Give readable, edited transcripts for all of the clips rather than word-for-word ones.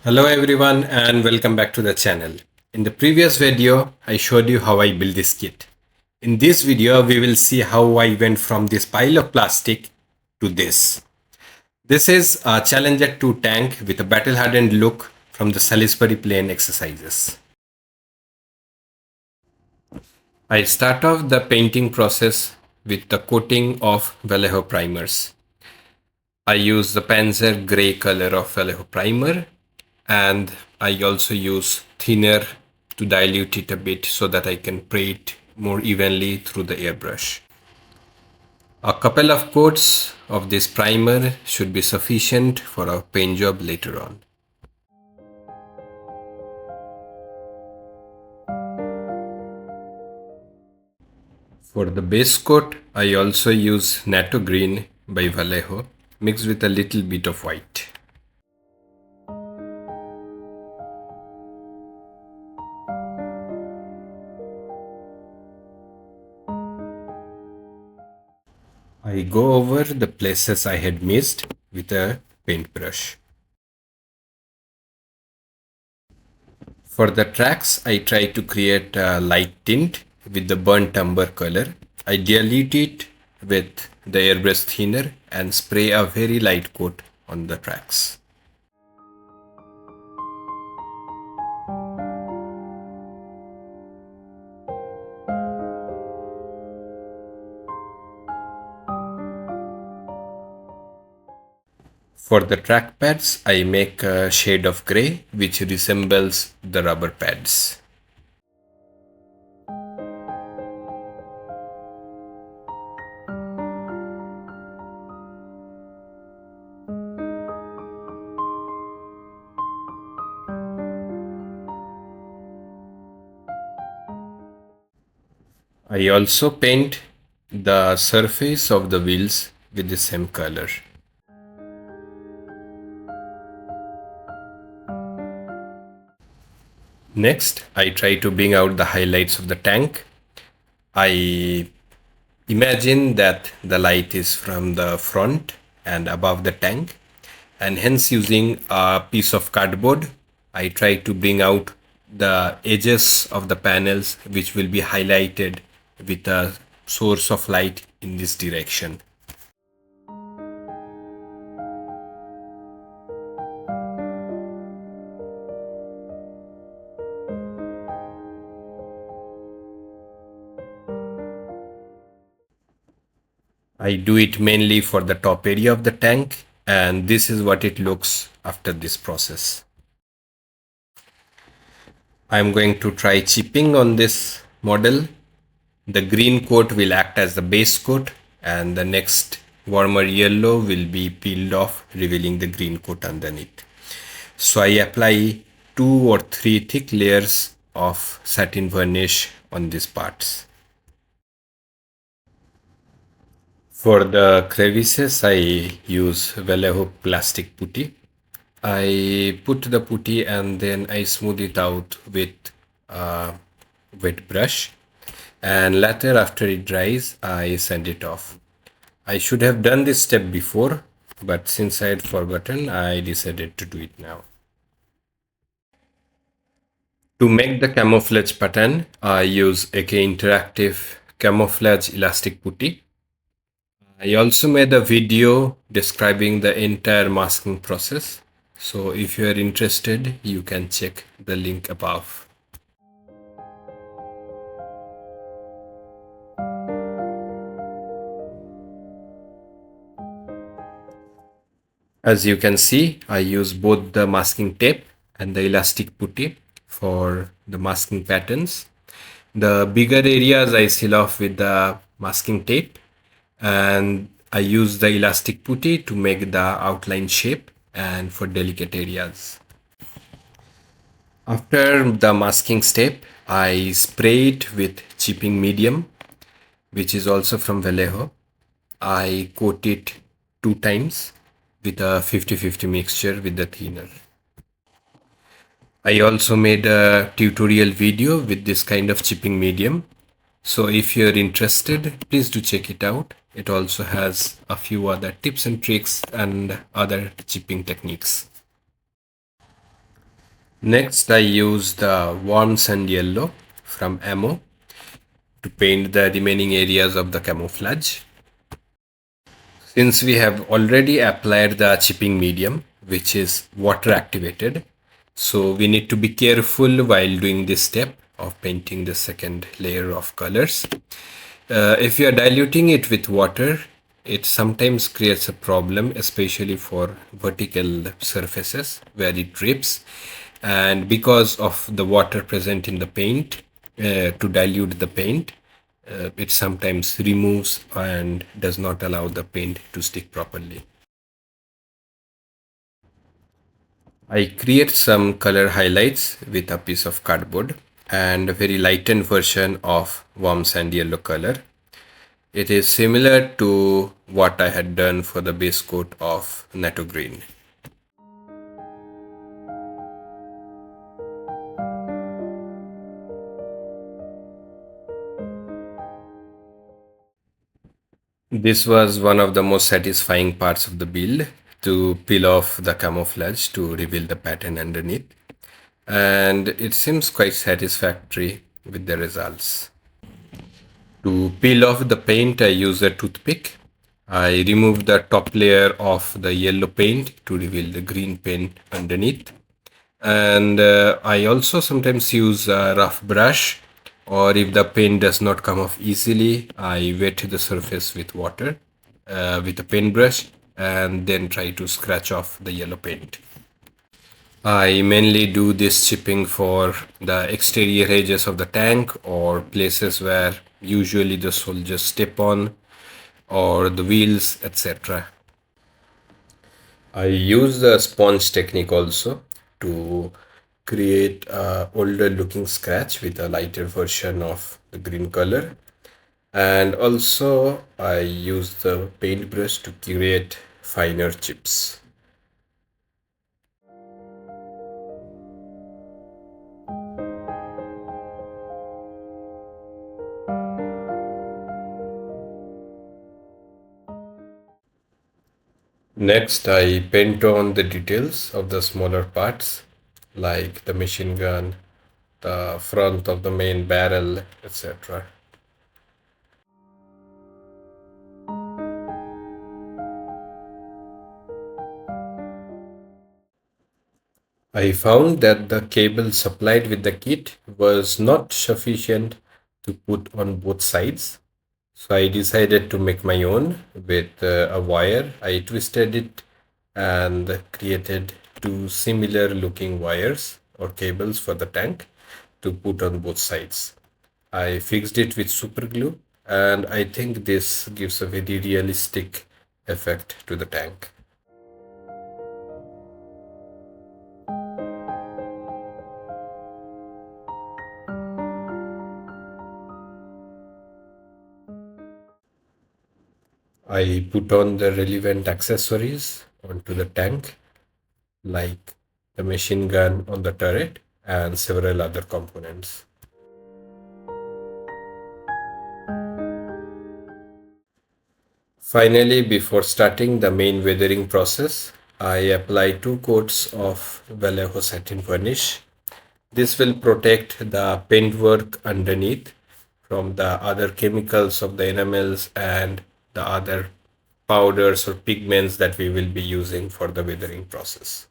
Hello everyone and welcome back to the channel. In the previous video, I showed you how I built this kit. In this video, we will see how I went from this pile of plastic to this. This is a Challenger 2 tank with a battle-hardened look from the Salisbury Plain exercises. I start off the painting process with the coating of Vallejo primers. I use the Panzer grey color of Vallejo primer, and I also use thinner to dilute it a bit so that I can spray it more evenly through the airbrush. A couple of coats of this primer should be sufficient for our paint job later on. For the base coat, I also use Natto Green by Vallejo mixed with a little bit of white. I go over the places I had missed with a paintbrush. For the tracks, I try to create a light tint with the burnt umber color. I dilute it with the airbrush thinner and spray a very light coat on the tracks. For the track pads, I make a shade of grey which resembles the rubber pads. I also paint the surface of the wheels with the same color. Next, I try to bring out the highlights of the tank. I imagine that the light is from the front and above the tank, and hence using a piece of cardboard, I try to bring out the edges of the panels which will be highlighted with a source of light in this direction. I do it mainly for the top area of the tank, and this is what it looks after this process. I'm going to try chipping on this model. The green coat will act as the base coat, and the next warmer yellow will be peeled off, revealing the green coat underneath. So I apply 2 or 3 thick layers of satin varnish on these parts. For the crevices, I use Vallejo plastic putty. I put the putty and then I smooth it out with a wet brush, and later after it dries, I sand it off. I should have done this step before, but since I had forgotten, I decided to do it now. To make the camouflage pattern, I use AK Interactive Camouflage Elastic Putty. I also made a video describing the entire masking process. So if you are interested, you can check the link above. As you can see, I use both the masking tape and the elastic putty for the masking patterns. The bigger areas I seal off with the masking tape, and I use the elastic putty to make the outline shape and for delicate areas. After the masking step, I spray it with chipping medium, which is also from Vallejo. I coat it 2 times with a 50-50 mixture with the thinner. I also made a tutorial video with this kind of chipping medium. So if you're interested, please do check it out. It also has a few other tips and tricks and other chipping techniques. Next, I use the warm sand yellow from Ammo to paint the remaining areas of the camouflage. Since we have already applied the chipping medium, which is water activated, so we need to be careful while doing this step of painting the second layer of colors. If you are diluting it with water, it sometimes creates a problem, especially for vertical surfaces where it drips. And because of the water present in the paint, to dilute the paint, it sometimes removes and does not allow the paint to stick properly. I create some color highlights with a piece of cardboard and a very lightened version of warm sand yellow color. It is similar to what I had done for the base coat of Natto Green. This was one of the most satisfying parts of the build, to peel off the camouflage to reveal the pattern underneath. And it seems quite satisfactory with the results. To peel off the paint, I use a toothpick. I remove the top layer of the yellow paint to reveal the green paint underneath. And I also sometimes use a rough brush, or if the paint does not come off easily, I wet the surface with water with a paintbrush and then try to scratch off the yellow paint. I mainly do this chipping for the exterior edges of the tank or places where usually the soldiers step on, or the wheels, etc. I use the sponge technique also to create a older looking scratch with a lighter version of the green color. And also I use the paintbrush to create finer chips. Next, I paint on the details of the smaller parts, like the machine gun, the front of the main barrel, etc. I found that the cable supplied with the kit was not sufficient to put on both sides. So I decided to make my own with a wire. I twisted it and created two similar looking wires or cables for the tank to put on both sides. I fixed it with super glue, and I think this gives a very realistic effect to the tank. I put on the relevant accessories onto the tank, like the machine gun on the turret and several other components. Finally, before starting the main weathering process, I apply 2 coats of Vallejo satin varnish. This will protect the paintwork underneath from the other chemicals of the enamels and the other powders or pigments that we will be using for the weathering process.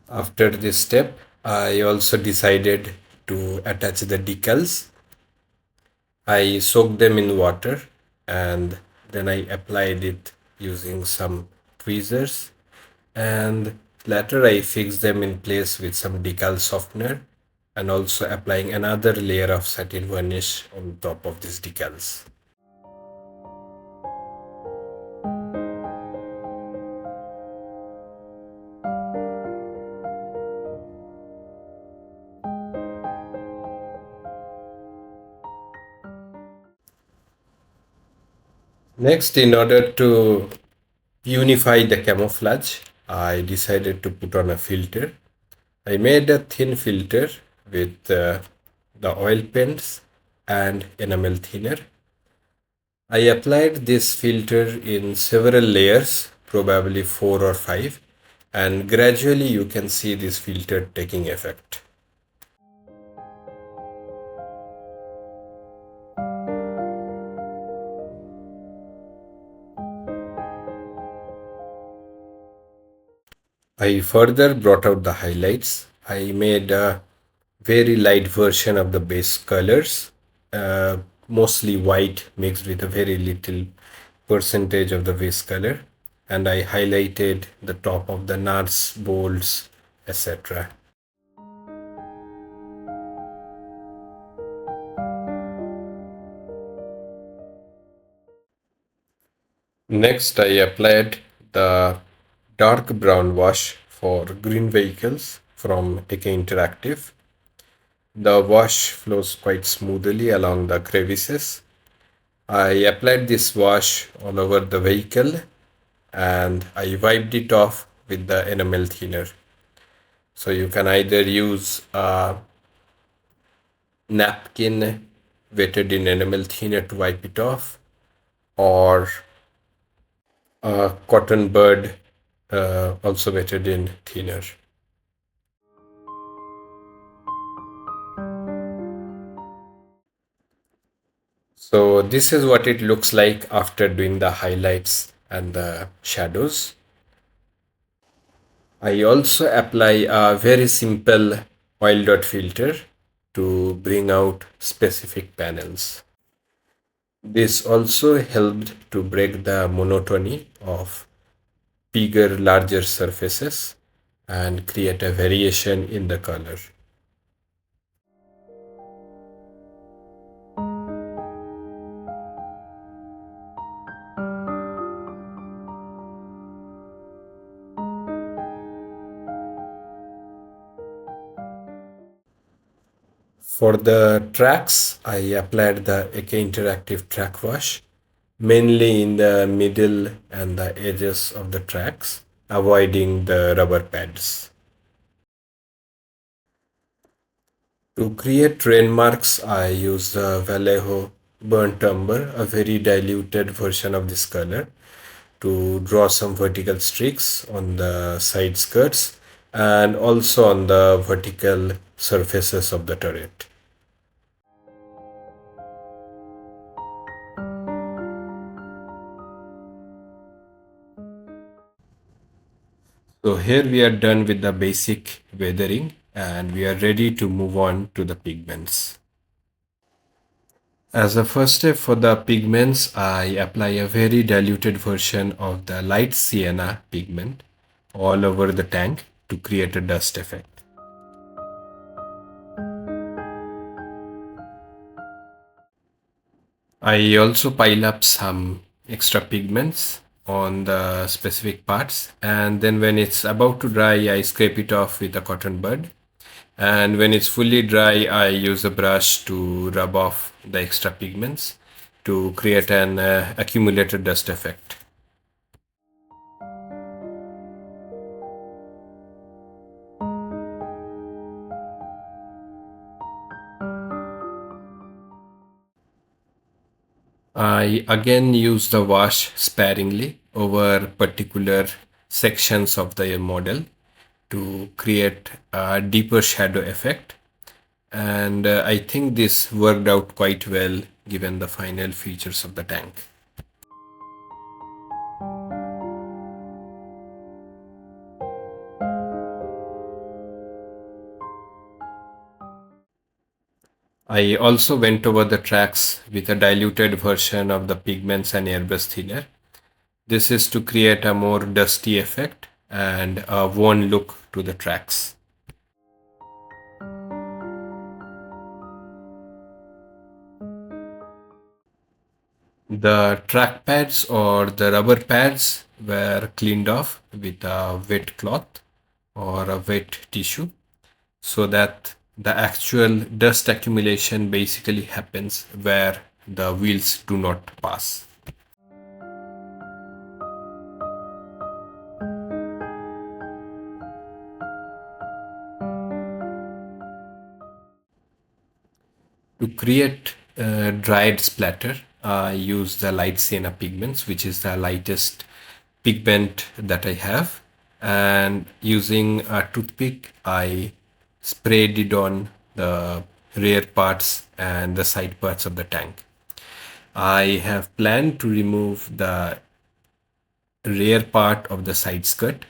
After this step, I also decided to attach the decals. I soaked them in water and then I applied it using some tweezers, and later I fixed them in place with some decal softener and also applying another layer of satin varnish on top of these decals. Next, in order to unify the camouflage, I decided to put on a filter. I made a thin filter with the oil paints and enamel thinner. I applied this filter in several layers, probably 4 or 5, and gradually you can see this filter taking effect. I further brought out the highlights. I made a very light version of the base colors, uh, mostly white mixed with a very little percentage of the base color, and I highlighted the top of the nuts, bolts, etc. Next, I applied the dark brown wash for green vehicles from AK Interactive. The wash flows quite smoothly along the crevices. I applied this wash all over the vehicle and I wiped it off with the enamel thinner. So you can either use a napkin wetted in enamel thinner to wipe it off, or a cotton bud also wetted in thinner. So this is what it looks like after doing the highlights and the shadows. I also apply a very simple oil dot filter to bring out specific panels. This also helped to break the monotony of bigger, larger surfaces and create a variation in the color. For the tracks, I applied the AK Interactive track wash, mainly in the middle and the edges of the tracks, avoiding the rubber pads. To create train marks, I use the Vallejo burnt umber, a very diluted version of this color, to draw some vertical streaks on the side skirts and also on the vertical surfaces of the turret. So here we are done with the basic weathering and we are ready to move on to the pigments. As a first step for the pigments, I apply a very diluted version of the light sienna pigment all over the tank to create a dust effect. I also pile up some extra pigments on the specific parts, and then when it's about to dry, I scrape it off with a cotton bud. And when it's fully dry, I use a brush to rub off the extra pigments to create an accumulated dust effect. I again use the wash sparingly over particular sections of the model to create a deeper shadow effect. And I think this worked out quite well given the final features of the tank. I also went over the tracks with a diluted version of the pigments and airbrush thinner. This is to create a more dusty effect and a worn look to the tracks. The track pads or the rubber pads were cleaned off with a wet cloth or a wet tissue so that the actual dust accumulation basically happens where the wheels do not pass. To create dried splatter, I use the light sienna pigments, which is the lightest pigment that I have. And using a toothpick, I sprayed it on the rear parts and the side parts of the tank. I have planned to remove the rear part of the side skirt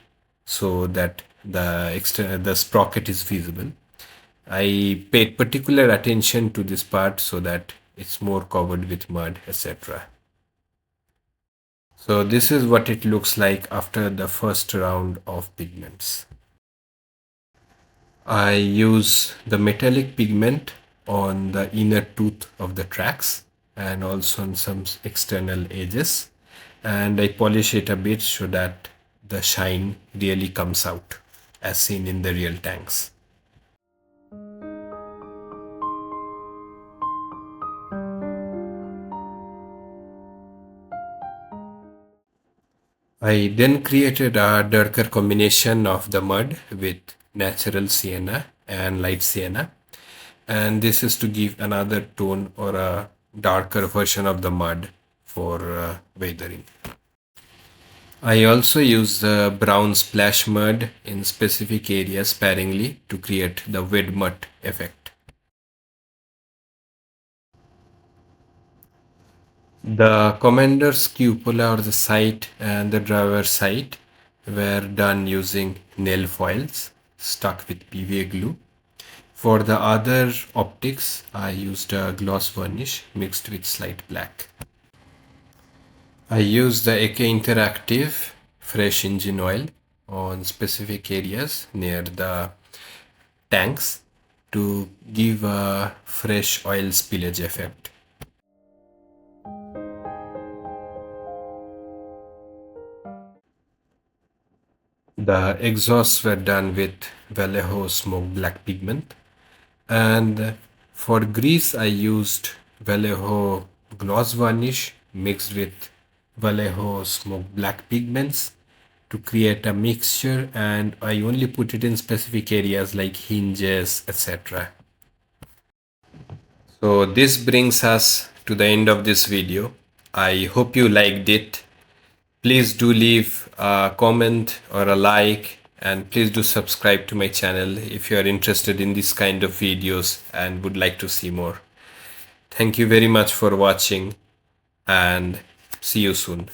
so that the sprocket is visible. I paid particular attention to this part so that it's more covered with mud, etc. So this is what it looks like after the first round of pigments. I use the metallic pigment on the inner tooth of the tracks and also on some external edges, and I polish it a bit so that the shine really comes out as seen in the real tanks. I then created a darker combination of the mud with natural sienna and light sienna, and this is to give another tone or a darker version of the mud for weathering. I also use the brown splash mud in specific areas sparingly to create the wet mud effect. The commander's cupola or the sight and the driver sight were done using nail foils stuck with PVA glue. For the other optics, I used a gloss varnish mixed with slight black. I used the AK Interactive fresh engine oil on specific areas near the tanks to give a fresh oil spillage effect. The exhausts were done with Vallejo smoke black pigment, and for grease I used Vallejo gloss varnish mixed with Vallejo smoke black pigments to create a mixture, and I only put it in specific areas like hinges, etc. So this brings us to the end of this video. I hope you liked it. Please do leave a comment or a like, and please do subscribe to my channel if you are interested in this kind of videos and would like to see more. Thank you very much for watching, and see you soon.